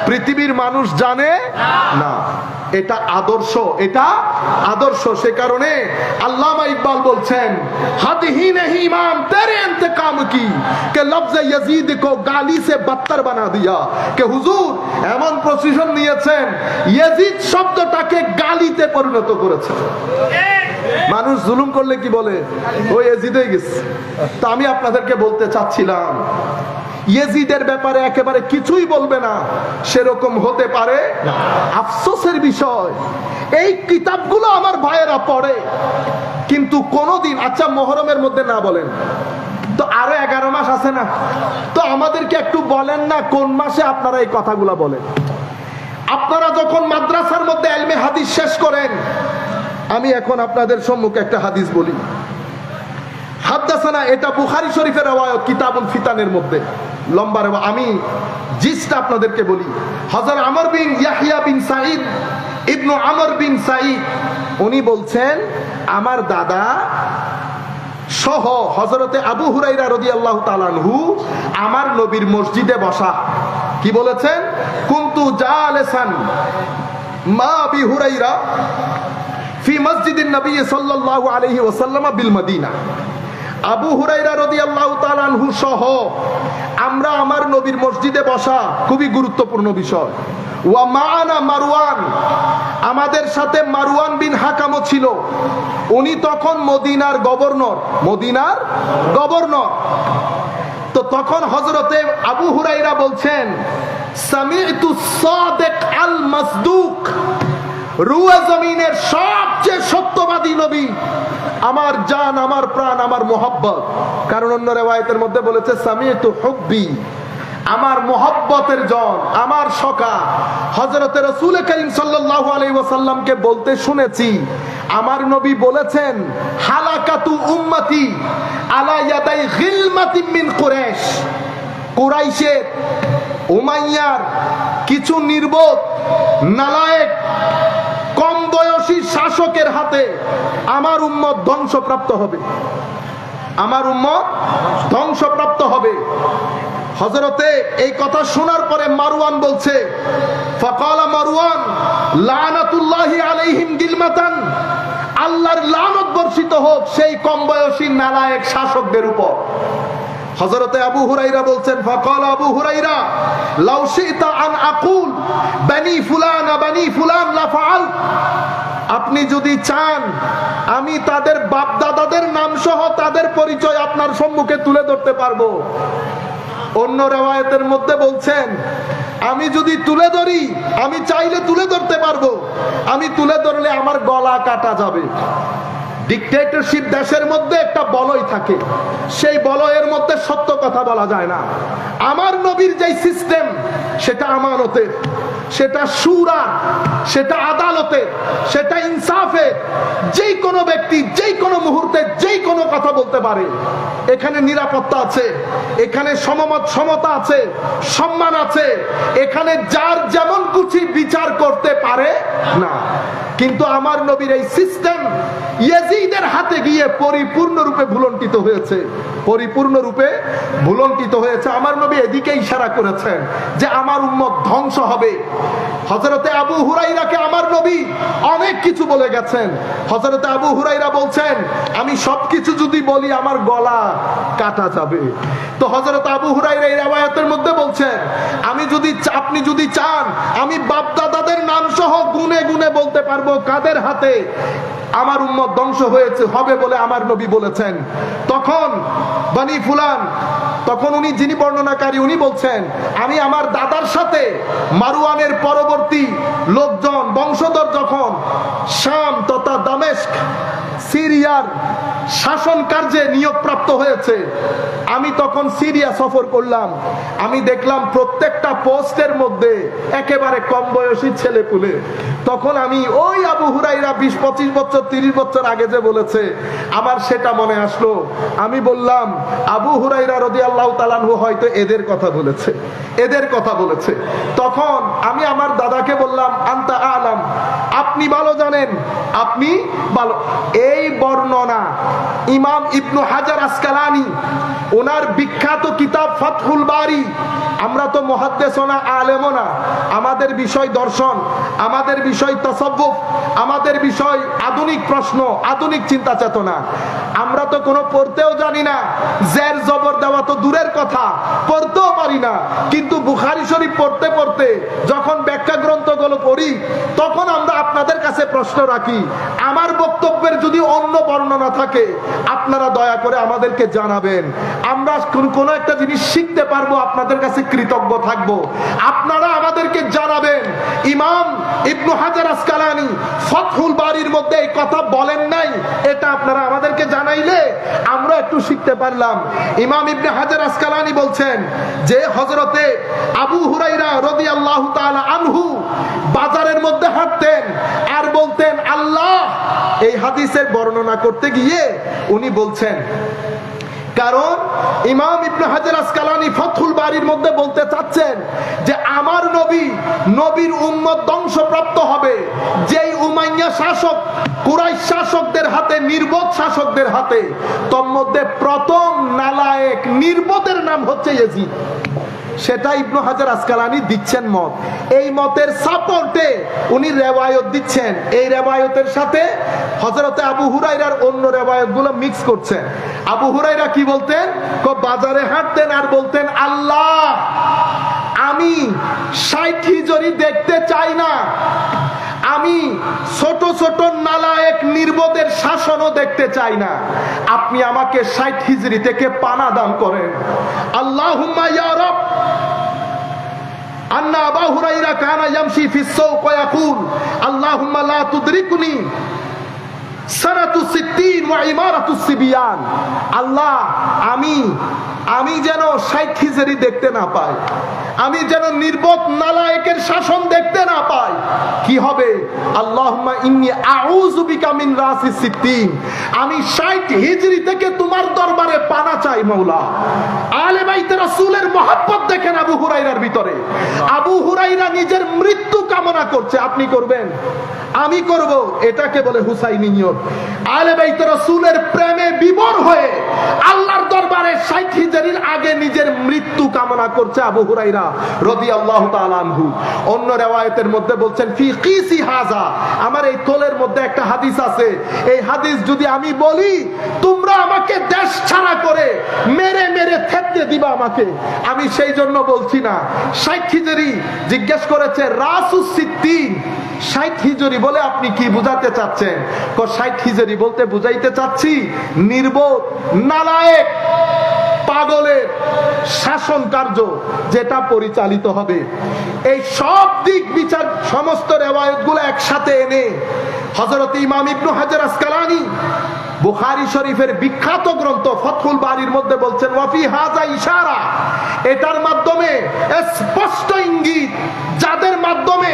পৃথিবীর মানুষ জানে না। এটা আদর্শ, এটা আদর্শ। সে কারণে আল্লামা ইকবাল বলছেন, হাদিহি নেহি ইমাম তেরে ইন্তেকাম কি কে লফজ ইয়াজিদ কো গালি সে বদতর বানা দিয়া। কে হুজুর এমন প্রসিশন নিয়েছেন, ইয়াজিদ শব্দটাকে গালিতে পরিণত করেছেন। মানুষ জুলুম করলে কি বলে, ও ইয়াজিদ হয়ে গেছে। তা আমি আপনাদেরকে বলতে চাচ্ছিলাম, ইয়াজিদের ব্যাপারে একেবারে কিছুই বলবে না, সেরকম হতে পারে। আফসোসের বিষয়, এই কিতাবগুলো আমার ভাইয়েরা পড়ে, কিন্তু কোনোদিন, আচ্ছা মুহররমের মধ্যে না বলেন তো আরো 11 মাস আছে না, তো আমাদেরকে একটু বলেন না কোন মাসে আপনারা এই কথাগুলো বলেন। আপনারা যখন মাদ্রাসার মধ্যে ইলমে হাদিস শেষ করেন, আমি এখন আপনাদের সম্মুখে একটা হাদিস বলি। হাদাসানা, এটা বুখারী শরীফের রওয়ায়াত কিতাবুল ফিতানের মধ্যে, লম্বা রওয়ায়াত। আমি জিসটা আপনাদেরকে বলি। হযরত আমর বিন ইয়াহইয়া বিন সাঈদ ইবনে আমর বিন সাঈদ উনি বলছেন, আমার দাদা সহ হযরতে আবু হুরায়রা রাদিয়াল্লাহু তাআলা আনহু আমার নবীর মসজিদে বসা। কি বলেছেন? কুনতু জালিসান মা আবি হুরায়রা ফি মসজিদিন নবী সাল্লাল্লাহু আলাইহি ওয়াসাল্লাম বিল মদিনা। আবু হুরায়রা রাদিয়াল্লাহু তাআলা আনহু সহ আমরা আমার নবীর মসজিদে বসা, খুবই গুরুত্বপূর্ণ বিষয়। ওয়া মাআনা মারওয়ান, আমাদের সাথে মারওয়ান বিন হাকামও ছিল, উনি তখন মদিনার গভর্নর, মদিনার গভর্নর। তো তখন হযরতে আবু হুরায়রা বলছেন, সামি'তু সাদিক আল মাসদুক, রুয়ে জমিনের সবচেয়ে সত্যবাদী নবী, আমার জান, আমার প্রাণ, আমার মোহাব্বত। কারণ অন্য রিওয়ায়াতের মধ্যে বলেছে সামি'তু হুব্বি, আমার মোহাব্বতের জন, আমার সখা হযরতে রাসূল করিম সাল্লাল্লাহু আলাইহি ওয়াসাল্লামকে বলতে শুনেছি, আমার নবী বলেছেন, হালাকাতু উম্মতি আলা ইয়াদাই গিলমাতিন মিন কুরাইশ, কুরাইশের, উমাইয়ার কিছু নির্বোধ নালায়েক কম বয়সী শাসকের হাতে আমার উম্মত ধ্বংসপ্রাপ্ত হবে, আমার উম্মত ধ্বংসপ্রাপ্ত হবে। হযরতে এই কথা শোনার পরে মারওয়ান বলছে, ফাকালা মারওয়ান লানাতুল্লাহি আলাইহিম গিলমাতান, আল্লাহর লানত বর্ষিত হোক সেই কম বয়সী নালায়েক শাসকদের উপর। হযরতে আবু হুরায়রা বলছেন, ফাকালা আবু হুরায়রা লাউ শি'তা আন আকুল বানি ফুলান বানি ফুলান লা ফাআল, আপনি যদি চান আমি তাদের বাপ দাদাদের নাম সহ তাদের পরিচয় আপনার সম্মুখে তুলে ধরতে পারবো। অন্য রিওয়ায়াতের মধ্যে বলছেন, আমি যদি তুলে ধরি, আমি চাইলে তুলে ধরতে পারবো, আমি তুলে ধরলে আমার গলা কাটা যাবে। ডিক্টেটরশিপ দেশের মধ্যে একটা বলয় থাকে, সেই বলয়ের মধ্যে সত্য কথা বলা যায় না। আমার নবীর যে সিস্টেম, সেটা আমানতের, সেটা শুরা, সেটা আদালতের, সেটা ইনসাফের। যেই কোনো ব্যক্তি যেই কোনো মুহূর্তে যেই কোনো কথা বলতে পারে, এখানে নিরাপত্তা আছে, এখানে সমমত সমতা আছে, সম্মান আছে, এখানে যার যেমন খুশি বিচার করতে পারে না। কিন্তু আমার নবীর এই সিস্টেম ইয়াজিদের হাতে গিয়ে পরিপূর্ণরূপে ভুলণ্ঠিত হয়েছে, পরিপূর্ণরূপে ভুলণ্ঠিত হয়েছে। আমার নবী এদিকে ইশারা করেছেন যে আমার উম্মত ধ্বংস হবে। হযরতে আবু হুরায়রাকে আমার নবী অনেক কিছু বলে গেছেন। হযরতে আবু হুরায়রা বলছেন, আমি সবকিছু যদি বলি আমার গলা কাটা যাবে। তো হযরত আবু হুরায়রা এই riwayat-এর মধ্যে বলছেন, আপনি যদি চান আমি বাপ দাদাদের নাম সহ গুনে গুনে বলতে পারবো কাদের হাতে আমার উম্মত ধ্বংস হবে বলে আমার নবী বলেছেন। তখন বানি ফুলান, তখন উনি যিনি বর্ণনাকারী উনি বলছেন, আমি আমার দাদার সাথে মারওয়ানের পরবর্তী লোকজন বংশধর যখন শাম তথা দামেস্ক সিরিয়ার শাসন কার্যে নিয়োগপ্রাপ্ত হয়েছে, আমি তখন সিরিয়া সফর করলাম। আমি দেখলাম প্রত্যেকটা পোস্টের মধ্যে একেবারে কম বয়সী ছেলেপুলে। তখন আমি ওই আবু হুরায়রা 20-25 বছর 30 বছর আগে যে বলেছে, আমার সেটা মনে আসলো। আমি বললাম, আবু হুরায়রা রাদিয়াল্লাহু তাআলা আনহু হয়তো এদের কথা বলেছে, এদের কথা বলেছে। তখন আমি আমার দাদাকে বললাম, আনতা আলাম, আপনি ভালো জানেন, আপনি ভালো। এই বর্ণনা ইমাম ইবনু হাজার আসকালানি ওনার বিখ্যাত কিতাব ফাতহুল বারি, আমরা তো মুহাদ্দিসও না আলেমও না, আমাদের বিষয় দর্শন, আমাদের বিষয় তাসাব্বুফ, আমাদের বিষয় আধুনিক প্রশ্ন, আধুনিক চিন্তা চেতনা। আমরা তো কোনো পড়তেও জানি না, জের জবর দেওয়া তো দূরের কথা, পড়তেও পারি না। কিন্তু বুখারী শরীফ পড়তে পড়তে যখন ব্যাখ্যা গ্রন্থগুলো পড়ি, তখন আমরা আপনাদের কাছে প্রশ্ন রাখি, আমার বক্তব্যের যদি অন্য বর্ণনা থাকে আপনারা দয়া করে আমাদেরকে জানাবেন। আমরা কোনো একটা জিনিস শিখতে পারবো, আপনাদের কাছে কৃতজ্ঞ থাকবো। আপনারা আমাদেরকে জানাবেন ইমাম ইবনু হাজার আসকালানী ফাতহুল বারীর মধ্যে এই কথা বলেন নাই, এটা আপনারা আমাদেরকে জানাইলে আমরা একটু শিখতে পারলাম। ইমাম ইবনে হাজার আসকালানী বলছেন যে হযরতে আবু হুরায়রা রাদিয়াল্লাহু তাআলা আনহু বাজারের মধ্যে হাঁটতেন আর বলতেন আল্লাহ। এই হাদিসের বর্ণনা করতে গিয়ে উনি বলছেন, কারণ ইমাম ইবনে হাজার আসকালানী ফাতহুল বারীর মধ্যে বলতে চাচ্ছেন যে আমার নবী, নবীর উম্মত ধ্বংসপ্রাপ্ত হবে যেই উমাইয়া শাসক, কুরাইশ শাসকদের হাতে, নির্বোধ শাসকদের হাতে। তন্মধ্যে প্রথম নালায়েক নির্বোধের নাম হচ্ছে ইয়াজিদ। সেটা ইবনে হাজার আসকালানী দিচ্ছেন মত। এই মতের সাপোর্টে উনি রেওয়ায়ত দিচ্ছেন। এই রেওয়ায়তের সাথে হযরতে আবু হুরায়রার অন্য রেওয়ায়তগুলো মিক্স করছেন। আবু হুরায়রা কি বলতেন? বাজারে হাঁটতেন আর বলতেন আল্লাহ, আমি ৬০ হিজরি দেখতে চাই না, আমি ছোট ছোট নালায়েক নির্বোধের শাসনও দেখতে চাই না, আপনি আমাকে ৬০ হিজরি থেকে পানা দান করেন। আল্লাহুম্মা ইয়া রাব। আন্না আবু হুরায়রা কানা ইয়ামশি ফিস সাওক ওয়া ইয়াকুল আল্লাহুম্মা লা তুদরিকনি সানাতু ৬০ ওয়া ইমারাতুস সিবিয়ান। আল্লাহ, আমি যেন ৬০ হিজরি দেখতে না পাই, আমি যেন নির্বোধ নালায়েকের শাসন দেখতে না পাই। কি হবে? আল্লাহুম্মা ইন্নী আউযু বিকা মিন রাসি ৬০। আমি ৬০ হিজরি থেকে তোমার দরবারে পানা চাই মাওলা। আলে বাইতে রাসূলের মহব্বত দেখেন আবু হুরায়রার ভিতরে। আবু হুরায়রা নিজের মৃত্যু কামনা করছে, আপনি করবেন? আমি করব। এটাকে বলে হুসাইনি নিয়ত। আলে বাইতে রাসূলের প্রেমে বিভোর হয়ে আল্লাহর দরবারে ৬০ হিজরির আগে নিজের মৃত্যু কামনা করছে আবু হুরায়রা রাদিয়াল্লাহু তাআলা আনহু। অন্য রিওয়ায়াতের মধ্যে বলছেন ফি কিসি হাযা, আমার এই তোলের মধ্যে একটা হাদিস আছে, এই হাদিস যদি আমি বলি তোমরা আমাকে দেশ ছাড়া করে মেরে মেরে থেতলে দিবা আমাকে, আমি সেই জন্য বলছি না। ৬০ হিজরি জিজ্ঞেস করেছে রাসুস ৬০, ৬০ হিজরি বলে আপনি কি বুঝাতে চাচ্ছেন? ৬০ হিজরি বলতে বুঝাইতে চাচ্ছি নির্বোধ নালায়েক পাগলের শাসন কার্য যেটা পরিচালিত হবে। এই সব দিক বিচার সমস্ত রেওয়ায়েতগুলো একসাথে এনে হযরত ইমাম ইবনে হাজার আসকালানী বুখারী শরীফের বিখ্যাত গ্রন্থ ফাতহুল বারীর মধ্যে বলছেন ওয়াফি হাযা ইশারা, এটার মাধ্যমে স্পষ্ট ইঙ্গিত, যাদের মাধ্যমে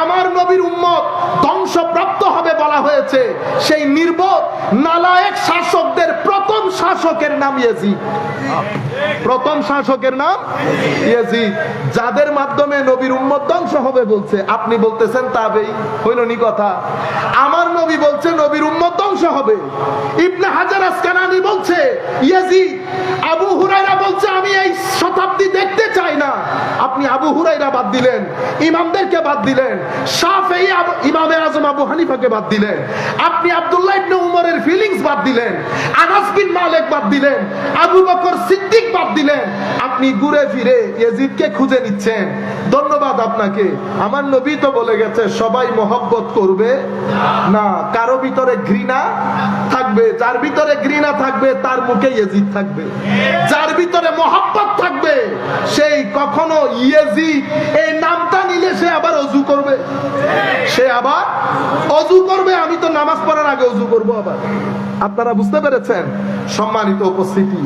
আমার নবীর উম্মত ধ্বংসপ্রাপ্ত হবে বলা হয়েছে, সেই নির্বোধ নালায়েক শাসকদের প্রথম শাসকের নাম ইয়াজিদ। প্রথম শাসকের নাম ইয়াজিদ, যাদের মাধ্যমে নবীর উম্মত ধ্বংস হবে বলছে। আপনি বলতেছেন তাবেই, হইল নি কথা? আমার নবী বলছে নবীর উম্মত ধ্বংস হবে। ইবনে হাজার আসকালানী বলছে ইয়াজিদ। আবু হুরায়রা বলছে আমি এই শতাব্দী দেখতে চাই না। আপনি আবু হুরায়রা বাদ দিলেন, ইমামদেরকে বাদ দিলেন, শাফেঈ ইমামে আজম আবু হানিফাকে বাদ দিলেন, আপনি আব্দুল্লাহ ইবনে উমরের ফিলিংস বাদ দিলেন, আনাস বিন মালিক বাদ দিলেন, আবু বকর সিদ্দিক বাদ দিলেন, আপনি ঘুরে ফিরে ইয়াজিদকে খুঁজে নিচ্ছেন। ধন্যবাদ আপনাকে। আমার নবী তো বলে গেছে সবাই মহব্বত করবে না, কারো ভিতরে ঘৃণা থাকবে। যার ভিতরে ঘৃণা থাকবে তার মুখে ইয়াজিদ থাকবে, যার ভিতরে মহব্বত থাকবে সেই কখনো ইয়াজিদ এই নামটা নিলে সে আবার ওযু করবে, সে আবার ওযু করবে। আমি তো নামাজ পড়ার আগে ওযু করব আবার। আপনারা বুঝতে পেরেছেন? সম্মানিত উপস্থিতি,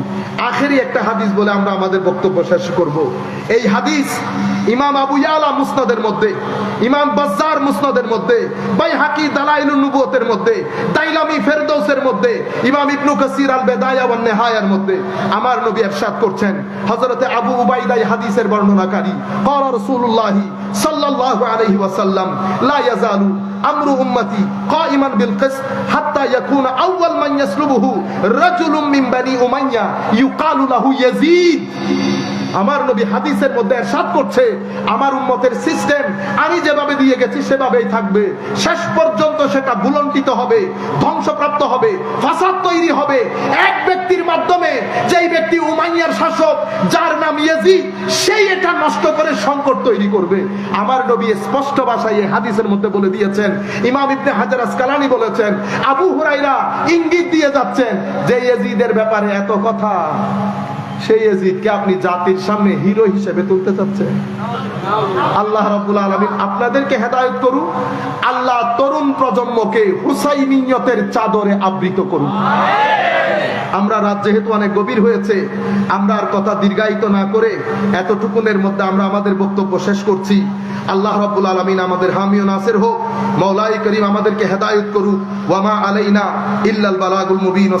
আখেরি একটা হাদিস বলে আমরা আমাদের বক্তব্য শেষ করব। এই হাদিস ইমাম আবু ইয়ালা মুসনাদের মধ্যে, ইমাম বাজ্জার মুসনাদের মধ্যে, বাইহাকি দালাইলুন নবুয়তের মধ্যে, দাইলামি ফেরদৌসের মধ্যে, ইমাম ইবনু কাসির আল বিদায়া ওয়ান নিহায়ার মধ্যে আমার নবী ইরশাদ করছেন, হযরতে আবু উবাইদা হাদিসের বর্ণনাকারী, ক্বালা রাসূলুল্লাহ সাল্লাল্লাহু আলাইহি ওয়াসাল্লাম লা ইয়াজালু আমরু উম্মতি কাইমান বিল কিসত হাত্তা ইয়াকুনা আউয়াল মান ইয়াসলুবুহু রাজুলুম মিন বানি উমাইয়া ইউকালু লাহু ইয়াজিদ। আমার নবী হাদিসের মধ্যে ইরশাদ করছে আমার উম্মতের সিস্টেম আমি যেভাবে দিয়ে গেছি সেভাবেই থাকবে, শেষ পর্যন্ত সেটা বুলন্ডিত হবে, ধ্বংসপ্রাপ্ত হবে, ফাসাদ তৈরি হবে এক ব্যক্তির মাধ্যমে, যেই ব্যক্তি উমাইয়ার শাসক যার নাম ইয়াজিদ, সেই এটা নষ্ট করে সংকট তৈরি করবে। আমার নবী স্পষ্ট ভাষায় এই হাদিসের মধ্যে বলে দিয়েছেন। ইমাম ইবনে হাজার আসকালানী বলেছেন আবু হুরায়রা ইঙ্গিত দিয়ে যাচ্ছেন যে ইয়াজিদের ব্যাপারে এত কথা সেই ইয়াজিদকে আপনি জাতির সামনে হিরো হিসেবে তুলতে চাচ্ছেন। আল্লাহ রাব্বুল আলামিন আপনাদেরকে হেদায়েত করুন। আল্লাহ তরুণ প্রজন্মকে হুসাইনিয়তের চাদরে আবৃত করুন। আমরা রাত যেহেতু অনেক গভীর হয়েছে, আমরা আর কথা দীর্ঘায়িত না করে এতটুকুনের মধ্যে আমরা আমাদের বক্তব্য শেষ করছি। আল্লাহ রাব্বুল আলামিন আমাদের হামি ও নাসির হোক। মাওলাই করিম আমাদেরকে হেদায়েত করুক। ওয়া মা আলাইনা ইল্লাল বালাগুল মুবিন।